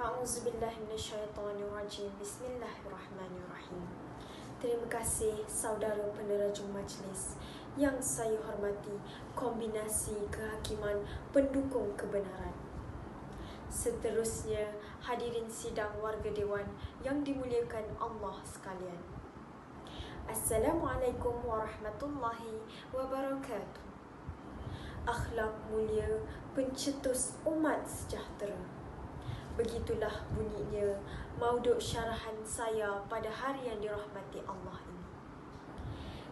A'udzubillahi minasyaitonirrajim. Bismillahirrahmanirrahim. Terima kasih saudara penerjemah majlis yang saya hormati, kombinasi kehakiman pendukung kebenaran. Seterusnya, hadirin sidang warga dewan yang dimuliakan Allah sekalian. Assalamualaikum warahmatullahi wabarakatuh. Akhlak mulia pencetus umat sejahtera. Begitulah bunyinya mauduk syarahan saya pada hari yang dirahmati Allah ini.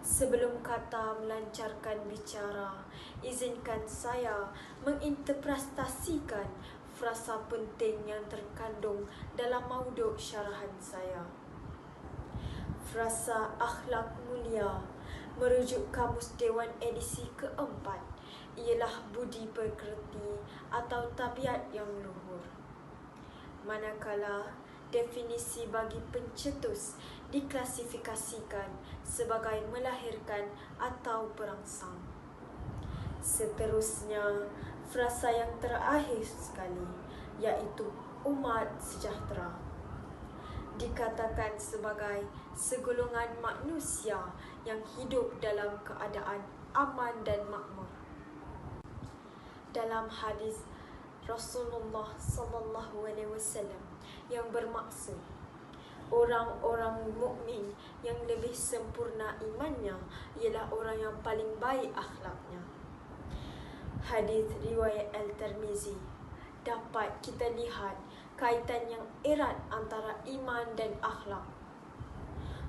Sebelum kata melancarkan bicara, izinkan saya menginterpretasikan frasa penting yang terkandung dalam mauduk syarahan saya. Frasa akhlak mulia merujuk Kamus Dewan edisi keempat ialah budi pekerti atau tabiat yang luhur. Manakala definisi bagi pencetus diklasifikasikan sebagai melahirkan atau perangsang. Seterusnya, frasa yang terakhir sekali iaitu umat sejahtera dikatakan sebagai segolongan manusia yang hidup dalam keadaan aman dan makmur. Dalam hadis Rasulullah SAW yang bermaksud orang-orang mukmin yang lebih sempurna imannya ialah orang yang paling baik akhlaknya. Hadis riwayat Al-Tirmizi dapat kita lihat kaitan yang erat antara iman dan akhlak.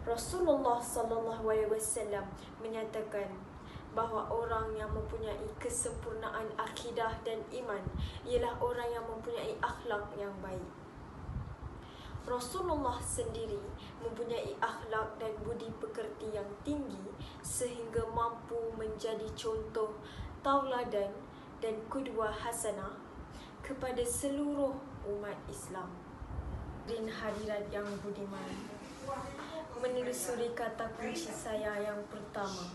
Rasulullah SAW menyatakan bahawa orang yang mempunyai kesempurnaan akidah dan iman ialah orang yang mempunyai akhlak yang baik. Rasulullah sendiri mempunyai akhlak dan budi pekerti yang tinggi sehingga mampu menjadi contoh, tauladan dan qudwah hasanah kepada seluruh umat Islam. Dan hadirat yang budiman, menelusuri kata kunci saya yang pertama,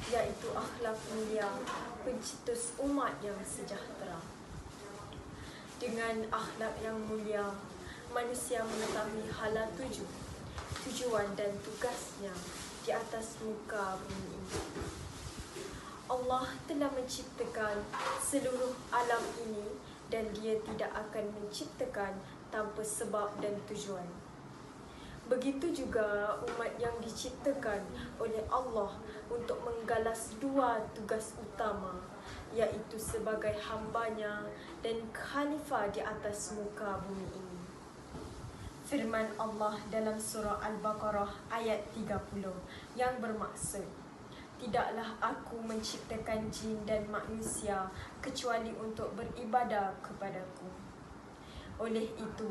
iaitu akhlak mulia pencetus umat yang sejahtera. Dengan akhlak yang mulia, manusia mengetahui hala tujuan dan tugasnya di atas muka bumi ini. Allah telah menciptakan seluruh alam ini dan Dia tidak akan menciptakan tanpa sebab dan tujuan. Begitu juga umat yang diciptakan oleh Allah untuk menggalas dua tugas utama, iaitu sebagai hambanya dan khalifah di atas muka bumi ini. Firman Allah dalam surah Al-Baqarah ayat 30 yang bermaksud, tidaklah aku menciptakan jin dan manusia kecuali untuk beribadah kepadaku. Oleh itu,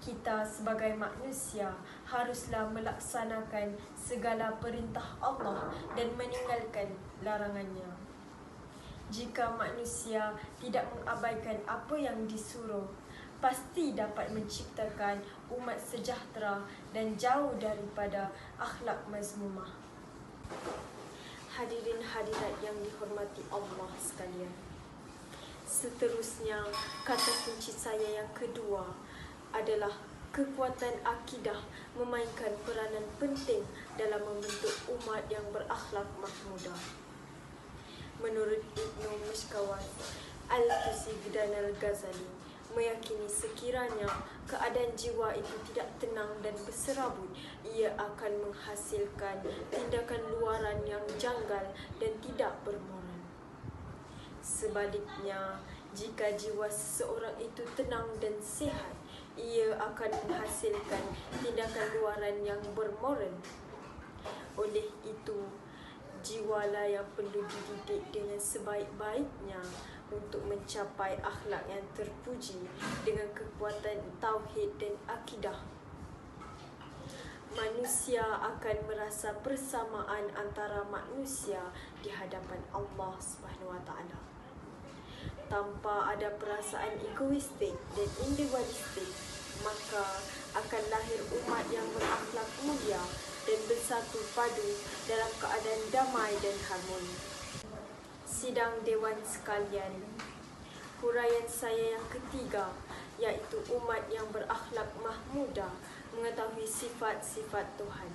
kita sebagai manusia haruslah melaksanakan segala perintah Allah dan meninggalkan larangannya. Jika manusia tidak mengabaikan apa yang disuruh, pasti dapat menciptakan umat sejahtera dan jauh daripada akhlak mazmumah. Hadirin hadirat yang dihormati Allah sekalian. Seterusnya, kata kunci saya yang kedua adalah kekuatan akidah memainkan peranan penting dalam membentuk umat yang berakhlak mahmudah. Menurut Ibnu Mishkawat Al-Tusigdan Al-Ghazali meyakini sekiranya keadaan jiwa itu tidak tenang dan berserabut, ia akan menghasilkan tindakan luaran yang janggal dan tidak bermoral. Sebaliknya, jika jiwa seseorang itu tenang dan sihat, ia akan menghasilkan tindakan luaran yang bermoral. Oleh itu, jiwalah yang perlu dididik dengan sebaik-baiknya untuk mencapai akhlak yang terpuji dengan kekuatan tauhid dan akidah. Manusia akan merasa persamaan antara manusia di hadapan Allah SWT. Tanpa ada perasaan egoistik dan individualistik, maka akan lahir umat yang berakhlak mulia dan bersatu padu dalam keadaan damai dan harmoni. Sidang Dewan sekalian, huraian saya yang ketiga iaitu umat yang berakhlak mahmudah, mengetahui sifat-sifat Tuhan.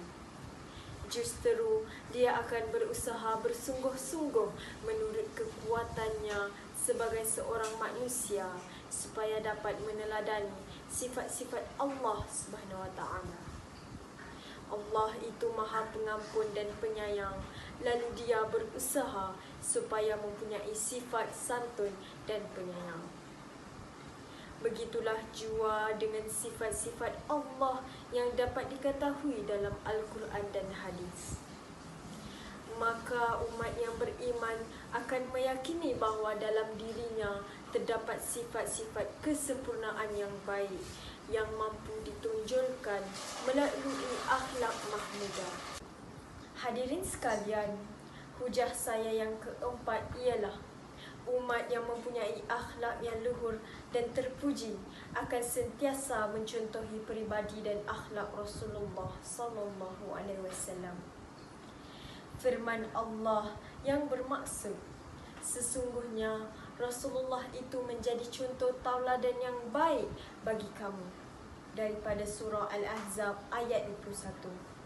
Justru dia akan berusaha bersungguh-sungguh menurut kekuatannya sebagai seorang manusia supaya dapat meneladani sifat-sifat Allah Subhanahu Wa Taala. Allah itu Maha Pengampun dan Penyayang, lalu dia berusaha supaya mempunyai sifat santun dan penyayang. Begitulah jua dengan sifat-sifat Allah yang dapat diketahui dalam Al-Quran dan Hadis. Maka umat yang beriman akan meyakini bahawa dalam dirinya terdapat sifat-sifat kesempurnaan yang baik yang mampu ditunjulkan melalui akhlak mahmudah. Hadirin sekalian, hujah saya yang keempat ialah umat yang mempunyai akhlak yang luhur dan terpuji akan sentiasa mencontohi peribadi dan akhlak Rasulullah sallallahu alaihi wasallam. Firman Allah yang bermaksud, sesungguhnya Rasulullah itu menjadi contoh tauladan yang baik bagi kamu, daripada surah Al-Ahzab ayat 21.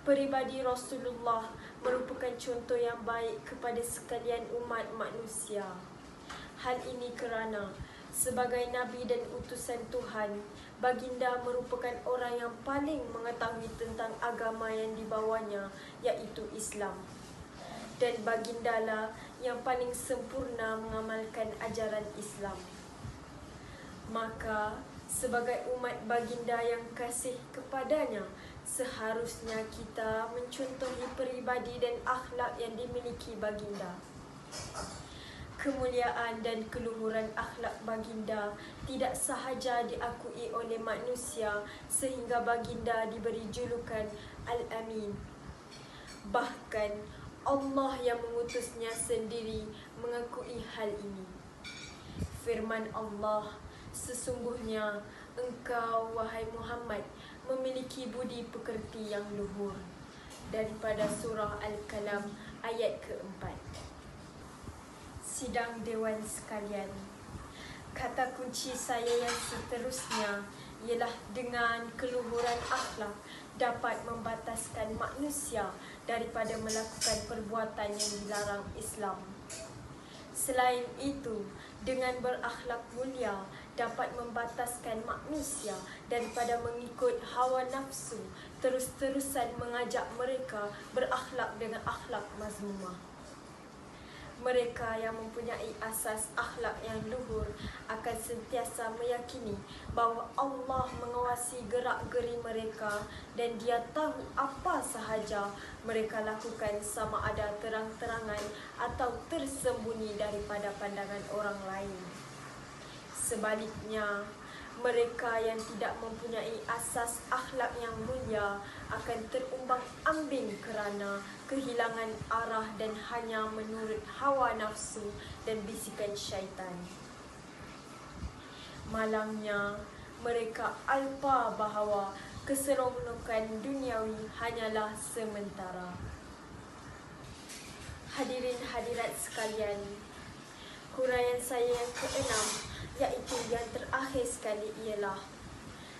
Peribadi Rasulullah merupakan contoh yang baik kepada sekalian umat manusia. Hal ini kerana sebagai Nabi dan utusan Tuhan, baginda merupakan orang yang paling mengetahui tentang agama yang dibawanya, iaitu Islam. Dan bagindalah yang paling sempurna mengamalkan ajaran Islam. Maka sebagai umat baginda yang kasih kepadanya, seharusnya kita mencontohi peribadi dan akhlak yang dimiliki baginda. Kemuliaan dan keluhuran akhlak baginda tidak sahaja diakui oleh manusia sehingga baginda diberi julukan Al-Amin. Bahkan Allah yang mengutusnya sendiri mengakui hal ini. Firman Allah, sesungguhnya engkau, wahai Muhammad, memiliki budi pekerti yang luhur. Daripada surah Al-Kalam ayat keempat. Sidang Dewan sekalian, kata kunci saya yang seterusnya ialah dengan keluhuran akhlak dapat membataskan manusia daripada melakukan perbuatan yang dilarang Islam. Selain itu, dengan berakhlak mulia dapat membataskan manusia daripada mengikut hawa nafsu, terus-terusan mengajak mereka berakhlak dengan akhlak mazmumah. Mereka yang mempunyai asas akhlak yang luhur akan sentiasa meyakini bahawa Allah mengawasi gerak-geri mereka dan Dia tahu apa sahaja mereka lakukan, sama ada terang-terangan atau tersembunyi daripada pandangan orang lain. Sebaliknya, mereka yang tidak mempunyai asas akhlak yang mulia akan terumbang-ambing kerana kehilangan arah dan hanya menurut hawa nafsu dan bisikan syaitan. Malangnya, mereka alpa bahawa keseronokan duniawi hanyalah sementara. Hadirin hadirat sekalian, huraian saya yang keenam, iaitu yang terakhir sekali, ialah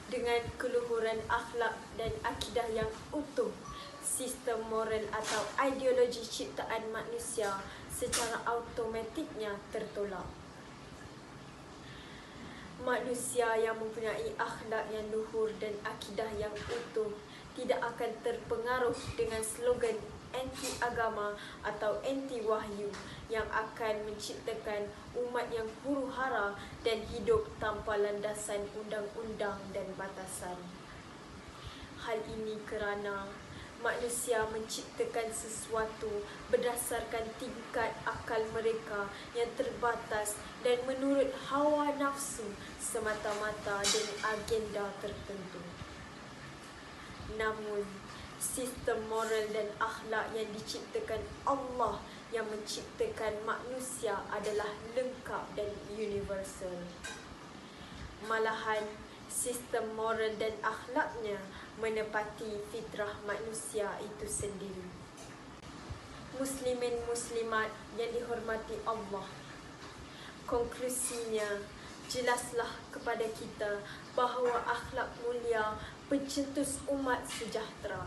dengan keluhuran akhlak dan akidah yang utuh, sistem moral atau ideologi ciptaan manusia secara automatiknya tertolak. Manusia yang mempunyai akhlak yang luhur dan akidah yang utuh tidak akan terpengaruh dengan slogan anti-agama atau anti-wahyu yang akan menciptakan umat yang huru-hara dan hidup tanpa landasan undang-undang dan batasan. Hal ini kerana manusia menciptakan sesuatu berdasarkan tingkat akal mereka yang terbatas dan menurut hawa nafsu semata-mata dengan agenda tertentu. Namun, sistem moral dan akhlak yang diciptakan Allah yang menciptakan manusia adalah lengkap dan universal. Malahan, sistem moral dan akhlaknya menepati fitrah manusia itu sendiri. Muslimin muslimat yang dihormati Allah, konklusinya, jelaslah kepada kita bahawa akhlak mulia pencetus umat sejahtera.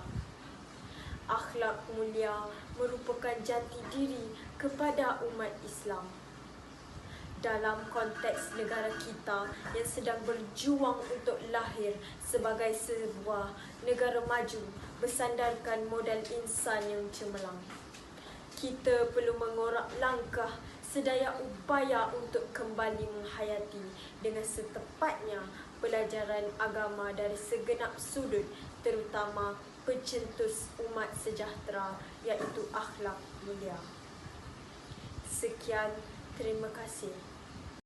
Akhlak mulia merupakan jati diri kepada umat Islam. Dalam konteks negara kita yang sedang berjuang untuk lahir sebagai sebuah negara maju bersandarkan modal insan yang cemerlang, kita perlu mengorak langkah sedaya upaya untuk kembali menghayati dengan setepatnya pelajaran agama dari segenap sudut, terutama pencetus umat sejahtera iaitu akhlak mulia. Sekian, terima kasih.